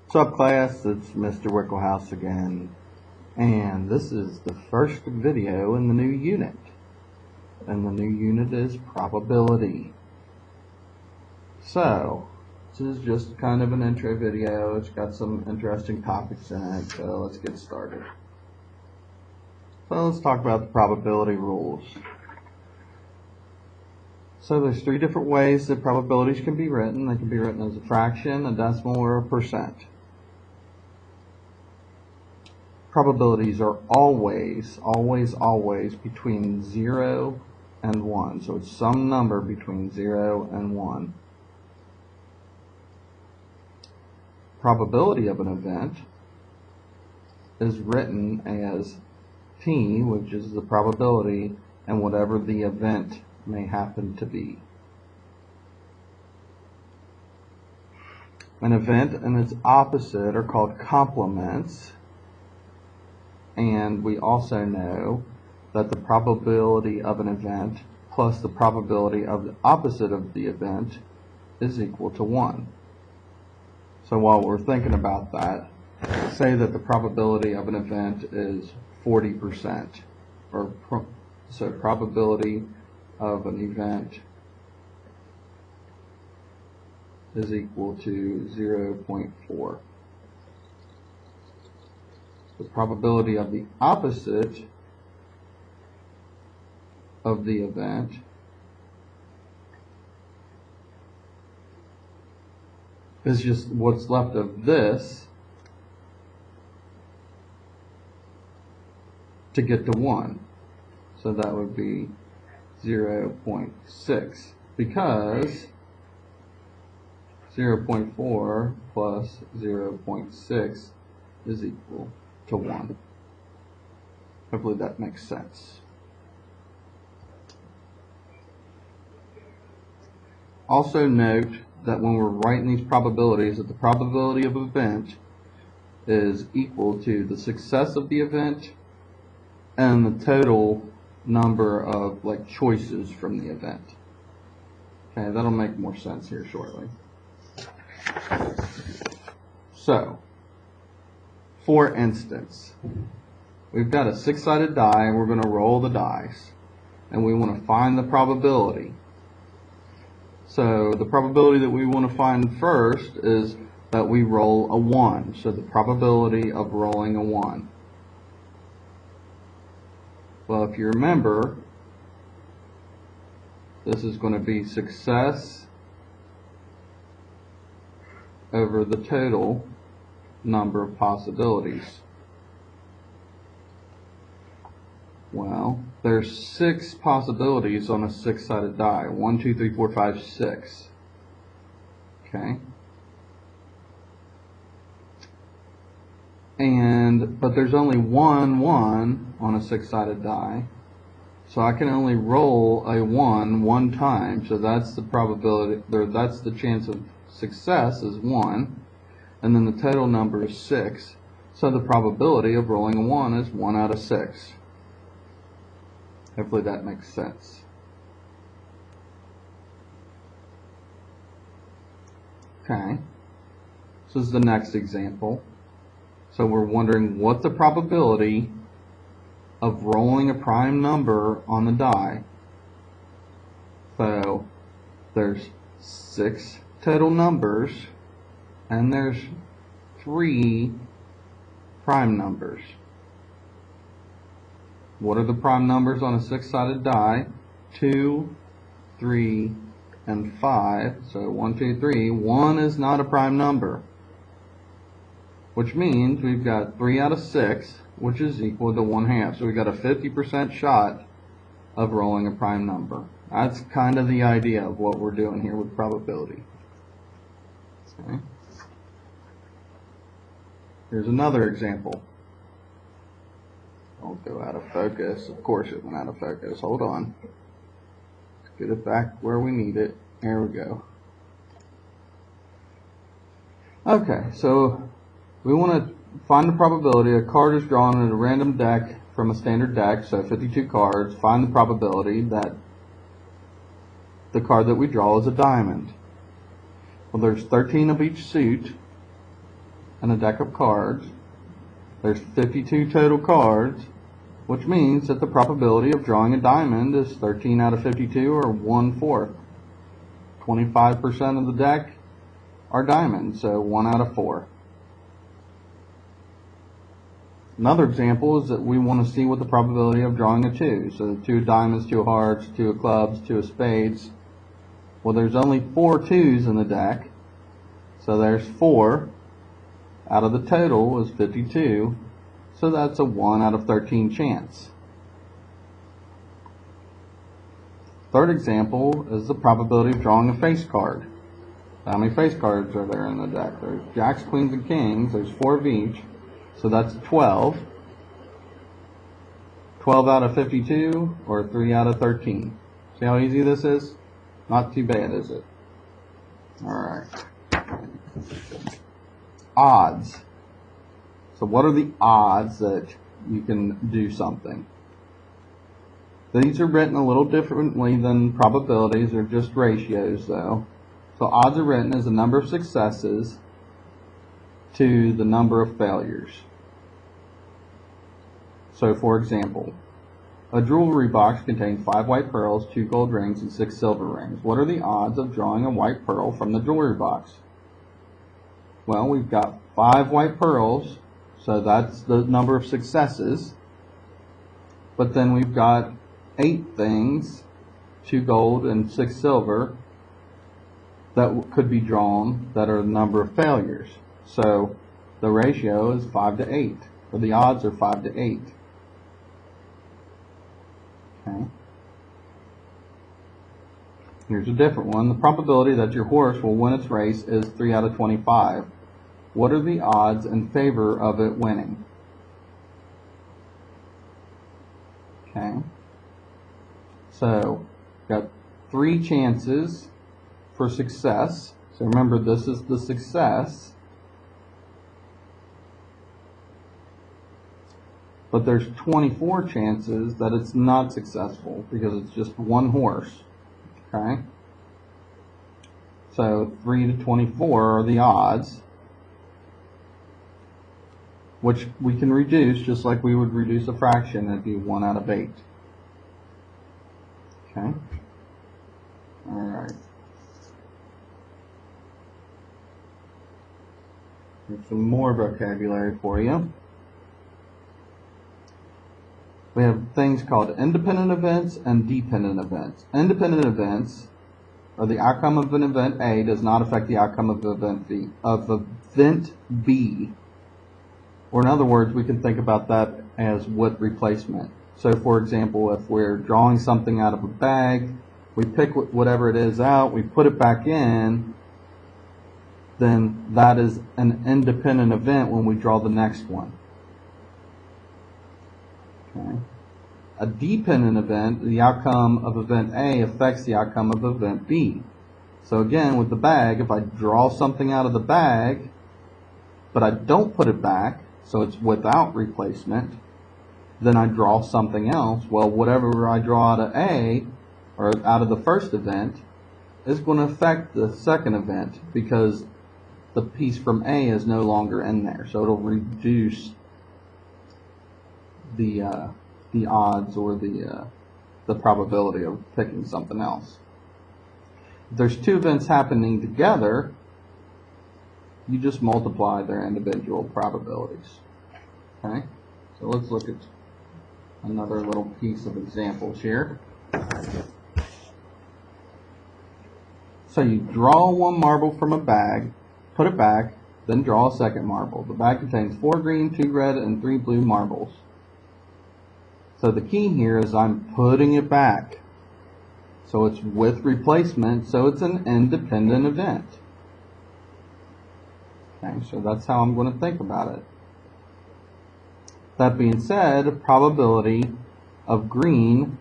What's up, class? It's Mr. Wicklehouse again, and this is the first video in the new unit, and the new unit is probability. So this is just kind of an intro video. It's got some interesting topics in it, so let's get started. So let's talk about the probability rules. So there's three different ways that probabilities can be written. They can be written as a fraction, a decimal, or a percent. Probabilities are always between 0 and 1. So it's some number between 0 and 1. Probability of an event is written as P, which is the probability, and whatever the event may happen to be. An event and its opposite are called complements. And we also know that the probability of an event plus the probability of the opposite of the event is equal to 1. So while we're thinking about that, say that the probability of an event is 40%, so probability of an event is equal to 0.4. The probability of the opposite of the event is just what's left of this to get to 1. So that would be 0.6, because 0.4 plus 0.6 is equal to 1. Hopefully that makes sense. Also note that when we're writing these probabilities, that the probability of an event is equal to the success of the event and the total number of choices from the event. Okay, that'll make more sense here shortly. So, for instance, we've got a 6-sided die and we're going to roll the dice, and we want to find the probability. So the probability that we want to find first is that we roll a 1, so the probability of rolling a 1. Well, if you remember, this is going to be success over the total number of possibilities. Well, there's 6 possibilities on a 6-sided die. 1, 2, 3, 4, 5, 6. Okay. But there's only one 1 on a 6-sided die. So I can only roll a 1 one time. So that's the probability, or that's the chance of success is 1. And then the total number is 6. So the probability of rolling a 1 is 1 out of 6. Hopefully that makes sense. Okay. So this is the next example. So we're wondering what the probability of rolling a prime number on the die. So there's 6 total numbers, and there's 3 prime numbers. What are the prime numbers on a 6-sided die? 2, 3, and 5. So 1, 2, 3. 1 is not a prime number, which means we've got 3 out of 6, which is equal to 1/2. So we've got a 50% shot of rolling a prime number. That's kind of the idea of what we're doing here with probability. Okay. Here's another example. I'll go out of focus. Of course it went out of focus. Hold on. Let's get it back where we need it. There we go. Okay, so we want to find the probability. A card is drawn in a random deck from a standard deck, so 52 cards. Find the probability that the card that we draw is a diamond. Well, there's 13 of each suit, and a deck of cards. There's 52 total cards, which means that the probability of drawing a diamond is 13 out of 52, or 1/4. 25% of the deck are diamonds, so 1 out of 4. Another example is that we want to see what the probability of drawing a 2. So 2 diamonds, 2 hearts, 2 of clubs, 2 of spades. Well, there's only 4 2s in the deck, so there's 4 out of the total is 52, so that's a 1 out of 13 chance. Third example is the probability of drawing a face card. How many face cards are there in the deck? There's jacks, queens, and kings. There's 4 of each, so that's 12. 12 out of 52, or 3 out of 13. See how easy this is? Not too bad, is it? Alright. Odds. So what are the odds that you can do something? These are written a little differently than probabilities, or just ratios though. So odds are written as the number of successes to the number of failures. So for example, a jewelry box contains 5 white pearls, 2 gold rings, and 6 silver rings. What are the odds of drawing a white pearl from the jewelry box? Well, we've got 5 white pearls, so that's the number of successes. But then we've got 8 things, 2 gold and 6 silver, that could be drawn that are the number of failures. So the ratio is 5 to 8, or the odds are 5 to 8. Okay. Here's a different one. The probability that your horse will win its race is 3 out of 25. What are the odds in favor of it winning? Okay. So, got 3 chances for success. So remember, this is the success. But there's 24 chances that it's not successful because it's just one horse. Okay? So 3 to 24 are the odds, which we can reduce just like we would reduce a fraction. It'd be 1 out of 8. Okay? Alright. Here's some more vocabulary for you. We have things called independent events and dependent events. Independent events are the outcome of an event A does not affect the outcome of event B. Or in other words, we can think about that as with replacement. So for example, if we're drawing something out of a bag, we pick whatever it is out, we put it back in, then that is an independent event when we draw the next one. Okay. A dependent event, the outcome of event A affects the outcome of event B. So again, with the bag, if I draw something out of the bag, but I don't put it back, so it's without replacement, then I draw something else. Well, whatever I draw out of A, or out of the first event, is going to affect the second event because the piece from A is no longer in there. So it'll reduce the odds or the probability of picking something else. If there's 2 events happening together, you just multiply their individual probabilities. Okay? So let's look at another little piece of examples here. So you draw 1 marble from a bag, put it back, then draw a second marble. The bag contains 4 green, 2 red, and 3 blue marbles. So the key here is I'm putting it back. So it's with replacement, so it's an independent event. Okay, so that's how I'm going to think about it. That being said, probability of green,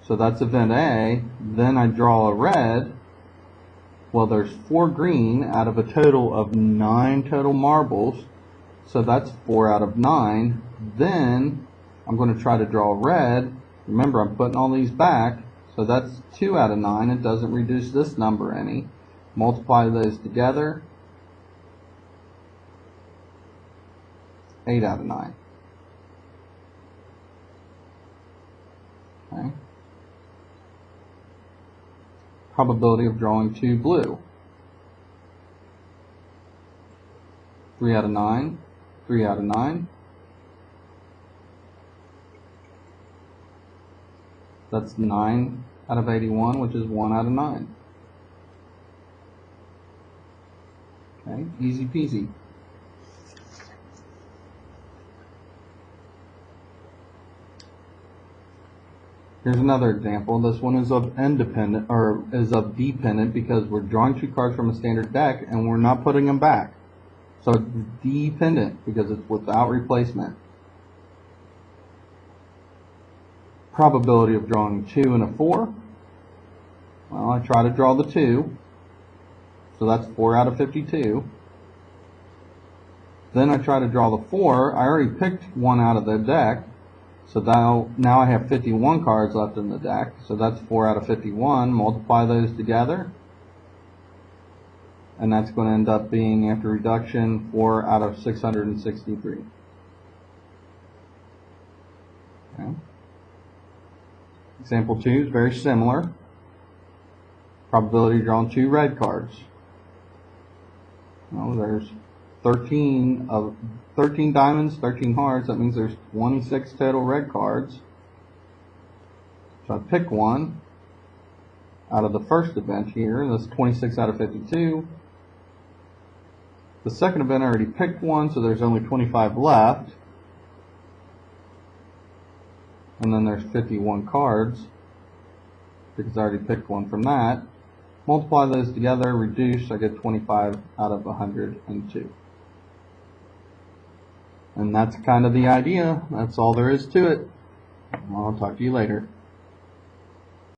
so that's event A, then I draw a red. Well, there's 4 green out of a total of 9 total marbles, so that's 4 out of 9. Then I'm going to try to draw red. Remember, I'm putting all these back, so that's 2 out of 9. It doesn't reduce this number any. Multiply those together, 8 out of 9. Okay. Probability of drawing 2 blue. 3 out of 9, 3 out of 9. That's 9 out of 81, which is 1 out of 9. Okay, easy peasy. Here's another example. This one is of independent, or is of dependent, because we're drawing 2 cards from a standard deck and we're not putting them back. So it's dependent because it's without replacement. Probability of drawing 2 and a 4. Well, I try to draw the 2. So that's 4 out of 52. Then I try to draw the 4. I already picked 1 out of the deck. So now I have 51 cards left in the deck. So that's 4 out of 51. Multiply those together. And that's going to end up being, after reduction, 4 out of 663. Okay. Example 2 is very similar. Probability of drawing 2 red cards. Well, there's 13 diamonds, 13 hearts. That means there's 26 total red cards. So I pick one out of the first event here. That's 26 out of 52. The second event I already picked one, so there's only 25 left. And then there's 51 cards, because I already picked one from that. Multiply those together, reduce, I get 25 out of 102. And that's kind of the idea. That's all there is to it. I'll talk to you later.